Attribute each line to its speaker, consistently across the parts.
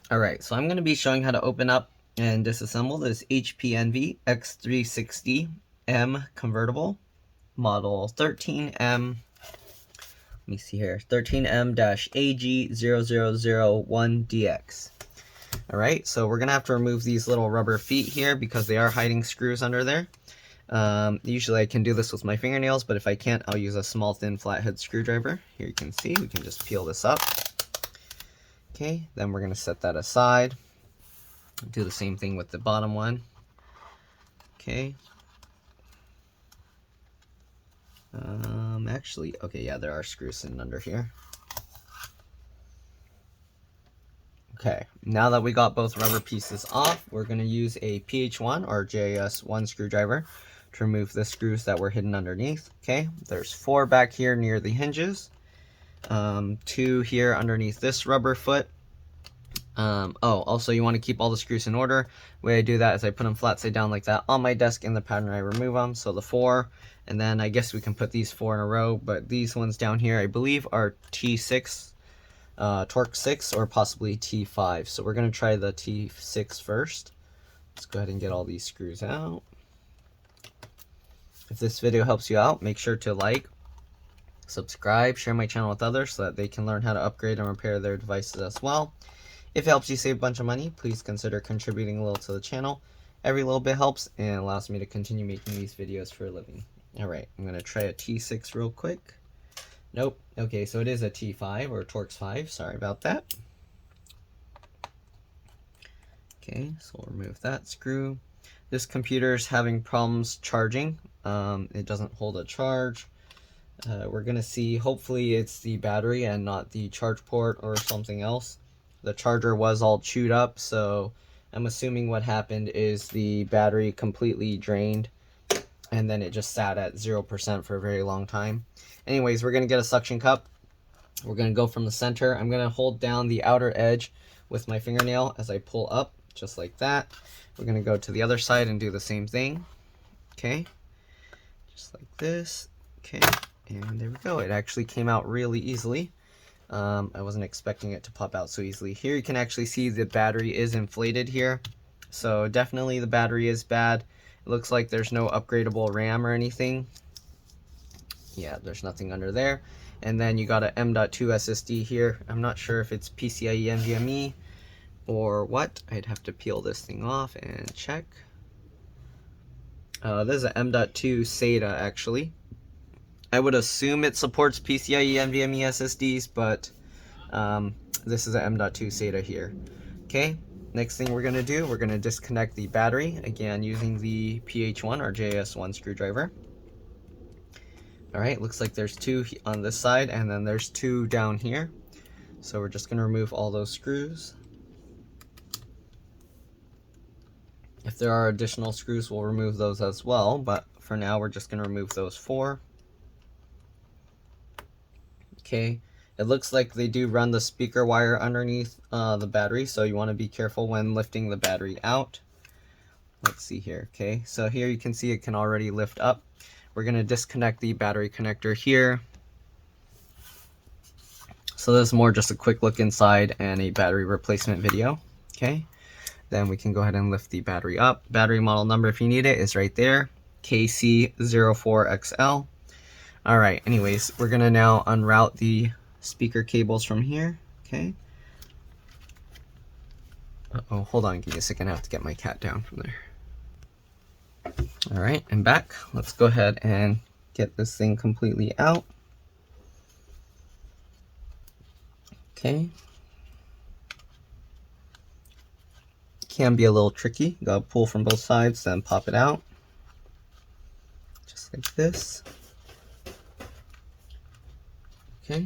Speaker 1: Alright, so I'm going to be showing how to open up and disassemble this HP x360M convertible model 13M. Let me see here, 13m-ag0001dx. Alright, so we're going to have to remove these little rubber feet here because they are hiding screws under there. Usually I can do this with my fingernails, but if I can't, I'll use a small thin flathead screwdriver. Here you can see, we can just peel this up. Okay, then we're going to set that aside. Do the same thing with the bottom one. Okay. Actually, okay, yeah, there are screws sitting under here. Okay, now that we got both rubber pieces off, we're going to use a PH1 or JS1 screwdriver to remove the screws that were hidden underneath. Okay, there's 4 back here near the hinges, 2 here underneath this rubber foot. Also you want to keep all the screws in order. The way I do that is I put them flat side down like that on my desk in the pattern I remove them. So the 4, and then I guess we can put these 4 in a row, but these ones down here I believe are T6, torque 6, or possibly T5. So we're going to try the T6 first. Let's go ahead and get all these screws out. If this video helps you out, make sure to like, subscribe, share my channel with others so that they can learn how to upgrade and repair their devices as well. If it helps you save a bunch of money, please consider contributing a little to the channel. Every little bit helps and allows me to continue making these videos for a living. Alright, I'm going to try a T6 real quick. Nope. Okay, so it is a T5 or Torx 5. Sorry about that. Okay, so we'll remove that screw. This computer is having problems charging. It doesn't hold a charge. We're going to see, hopefully it's the battery and not the charge port or something else. The charger was all chewed up, so I'm assuming what happened is the battery completely drained and then it just sat at 0% for a very long time. Anyways, we're going to get a suction cup. We're going to go from the center. I'm going to hold down the outer edge with my fingernail as I pull up, just like that. We're going to go to the other side and do the same thing. Okay, just like this. Okay, and there we go. It actually came out really easily. I wasn't expecting it to pop out so easily. Here you can actually see the battery is inflated here. So definitely the battery is bad. It looks like there's no upgradable RAM or anything. Yeah, there's nothing under there. And then you got a M.2 SSD here. I'm not sure if it's PCIe NVMe or what. I'd have to peel this thing off and check. This is an M.2 SATA actually. I would assume it supports PCIe NVMe SSDs, but this is an M.2 SATA here. Okay, next thing we're going to do, we're going to disconnect the battery, again using the PH1 or JS1 screwdriver. Alright, looks like there's 2 on this side, and then there's 2 down here. So we're just going to remove all those screws. If there are additional screws, we'll remove those as well, but for now we're just going to remove those 4. Okay, it looks like they do run the speaker wire underneath the battery, so you want to be careful when lifting the battery out. Let's see here. Okay, so here you can see it can already lift up. We're going to disconnect the battery connector here. So this is more just a quick look inside and a battery replacement video. Okay, then we can go ahead and lift the battery up. Battery model number, if you need it, is right there, KC04XL. Alright, anyways, we're going to now unroute the speaker cables from here. Okay. Uh-oh, hold on, give me a second. I have to get my cat down from there. Alright, I'm back. Let's go ahead and get this thing completely out. Okay. Can be a little tricky. Gotta pull from both sides, then pop it out. Just like this. Okay.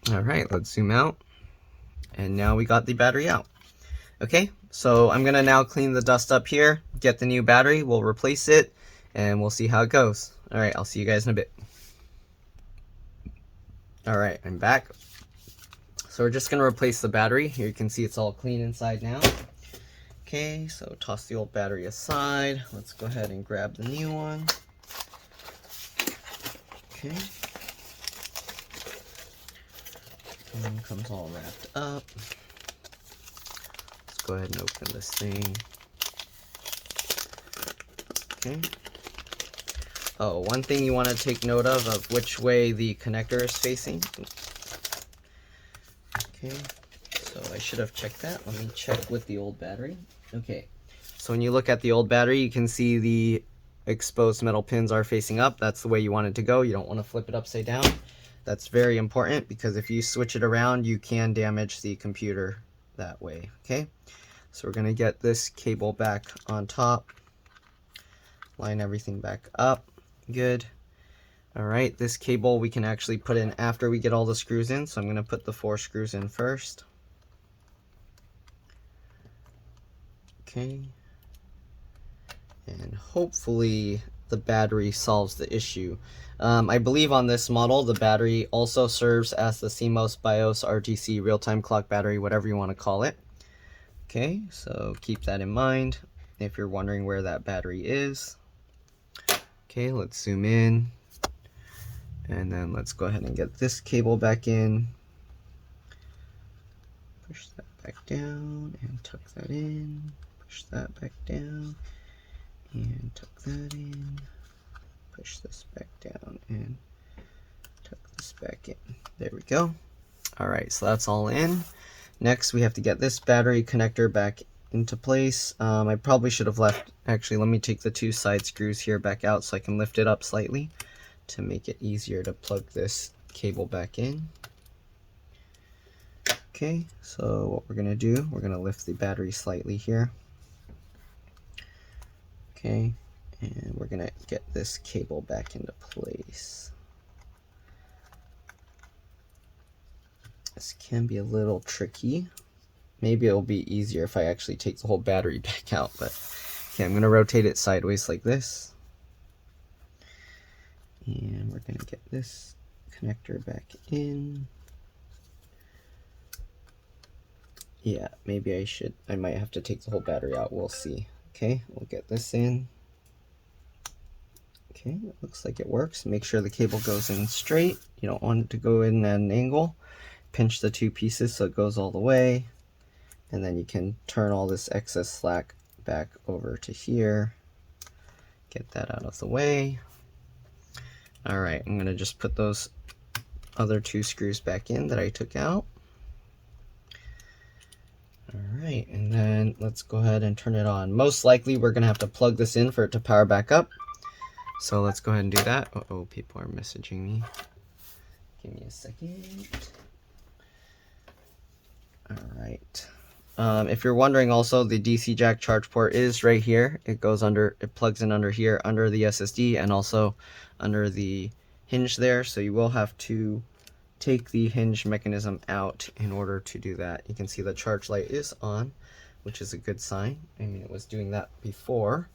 Speaker 1: Alright, let's zoom out. And now we got the battery out. Okay, so I'm going to now clean the dust up here, get the new battery, we'll replace it, and we'll see how it goes. Alright, I'll see you guys in a bit. Alright, I'm back. So we're just going to replace the battery. Here you can see it's all clean inside now. Okay, so toss the old battery aside. Let's go ahead and grab the new one. Okay. One comes all wrapped up. go ahead and open this thing. Okay. Oh, one thing you want to take note of which way the connector is facing. Okay, so I should have checked that. Let me check with the old battery. Okay, so when you look at the old battery, you can see the exposed metal pins are facing up. That's the way you want it to go. You don't want to flip it upside down. That's very important because if you switch it around, you can damage the computer that way. Okay, so we're going to get this cable back on top. Line everything back up. Good. Alright, this cable we can actually put in after we get all the screws in, so I'm going to put the 4 screws in first. Okay. And hopefully the battery solves the issue. I believe on this model the battery also serves as the CMOS, BIOS, RTC, real-time clock battery, whatever you want to call it. Okay, so keep that in mind if you're wondering where that battery is. Okay, let's zoom in. And then let's go ahead and get this cable back in. Push that back down and tuck that in. Push that back down and tuck that in. Push this back down and tuck this back in. There we go. Alright, so that's all in. Next, we have to get this battery connector back into place. I probably should have left, actually, let me take the 2 side screws here back out so I can lift it up slightly to make it easier to plug this cable back in. Okay, so what we're going to do, we're going to lift the battery slightly here. Okay, and we're going to get this cable back into place. This can be a little tricky. Maybe it'll be easier if I actually take the whole battery back out, but okay, I'm going to rotate it sideways like this. And we're going to get this connector back in. Yeah, maybe I might have to take the whole battery out. We'll see. Okay, we'll get this in. Okay, it looks like it works. Make sure the cable goes in straight. You don't want it to go in at an angle. Pinch the 2 pieces so it goes all the way. And then you can turn all this excess slack back over to here. Get that out of the way. Alright, I'm going to just put those other 2 screws back in that I took out. Alright, and then let's go ahead and turn it on. Most likely we're going to have to plug this in for it to power back up. So let's go ahead and do that. Uh-oh, people are messaging me. Give me a second. Alright. If you're wondering also, the DC jack charge port is right here. It goes under, it plugs in under here, under the SSD, and also under the hinge there. So you will have to take the hinge mechanism out in order to do that. You can see the charge light is on, which is a good sign. I mean, it was doing that before,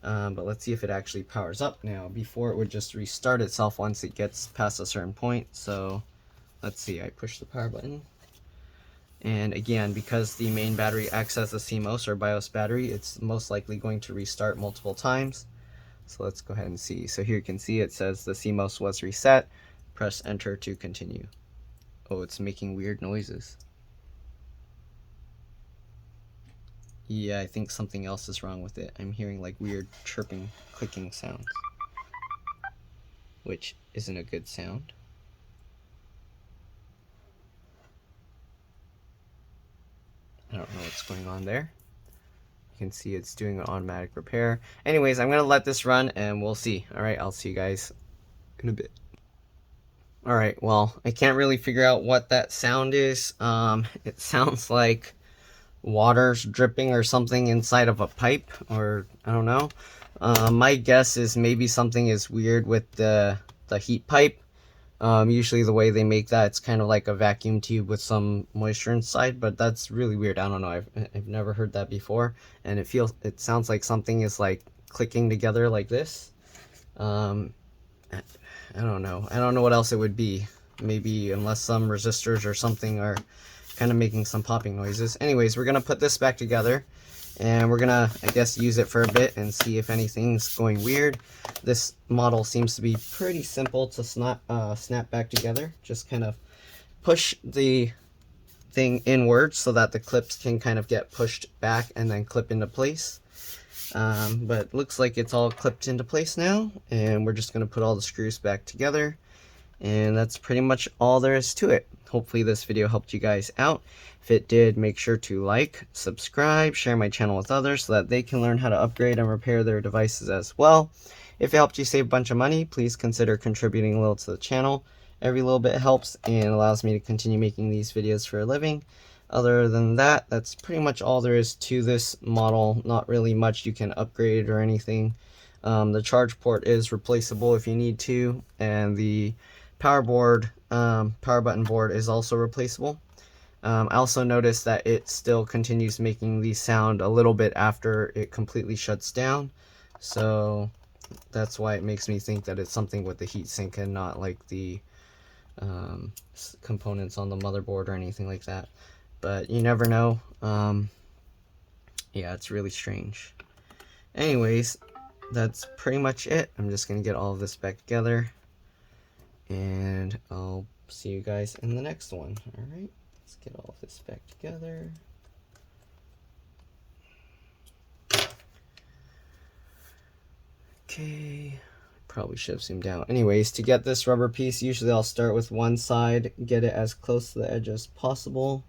Speaker 1: but let's see if it actually powers up now. Before, it would just restart itself once it gets past a certain point. So let's see, I push the power button. And again, because the main battery acts as a CMOS or BIOS battery, it's most likely going to restart multiple times. So let's go ahead and see. So here you can see it says the CMOS was reset. Press enter to continue. Oh, it's making weird noises. Yeah, I think something else is wrong with it. I'm hearing like weird chirping, clicking sounds, which isn't a good sound. I don't know what's going on there. You can see it's doing an automatic repair. Anyways, I'm going to let this run and we'll see. Alright, I'll see you guys in a bit. Alright, well, I can't really figure out what that sound is. It sounds like water's dripping or something inside of a pipe, or I don't know. My guess is maybe something is weird with the heat pipe. Usually the way they make that, it's kind of like a vacuum tube with some moisture inside, but that's really weird. I don't know. I've never heard that before, and it sounds like something is like clicking together like this. I don't know. I don't know what else it would be. Maybe unless some resistors or something are kind of making some popping noises. Anyways, we're gonna put this back together, and we're gonna, I guess, use it for a bit and see if anything's going weird. This model seems to be pretty simple to snap back together. Just kind of push the thing inwards so that the clips can kind of get pushed back and then clip into place. But looks like it's all clipped into place now, and we're just going to put all the screws back together, and that's pretty much all there is to it. Hopefully this video helped you guys out. If it did, make sure to like, subscribe, share my channel with others so that they can learn how to upgrade and repair their devices as well. If it helped you save a bunch of money, please consider contributing a little to the channel. Every little bit helps and allows me to continue making these videos for a living. Other than that, that's pretty much all there is to this model. Not really much you can upgrade or anything. The charge port is replaceable if you need to, and the power button board is also replaceable. I also noticed that it still continues making the sound a little bit after it completely shuts down, so that's why it makes me think that it's something with the heatsink and not like the components on the motherboard or anything like that. But you never know. Yeah, it's really strange. Anyways, that's pretty much it. I'm just gonna get all of this back together, and I'll see you guys in the next one. All right, let's get all of this back together. Okay, probably should have zoomed out. Anyways, to get this rubber piece, usually I'll start with one side, get it as close to the edge as possible.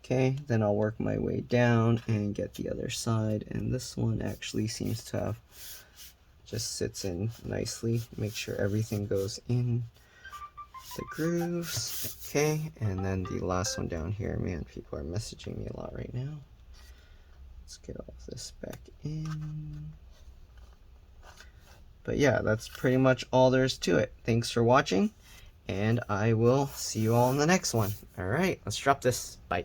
Speaker 1: Okay, then I'll work my way down and get the other side, and this one actually seems to have just sits in nicely. Make sure everything goes in the grooves. Okay, and then the last one down here. Man, people are messaging me a lot right now. Let's get all of this back in. But yeah, that's pretty much all there is to it. Thanks for watching, and I will see you all in the next one. All right, let's drop this. Bye.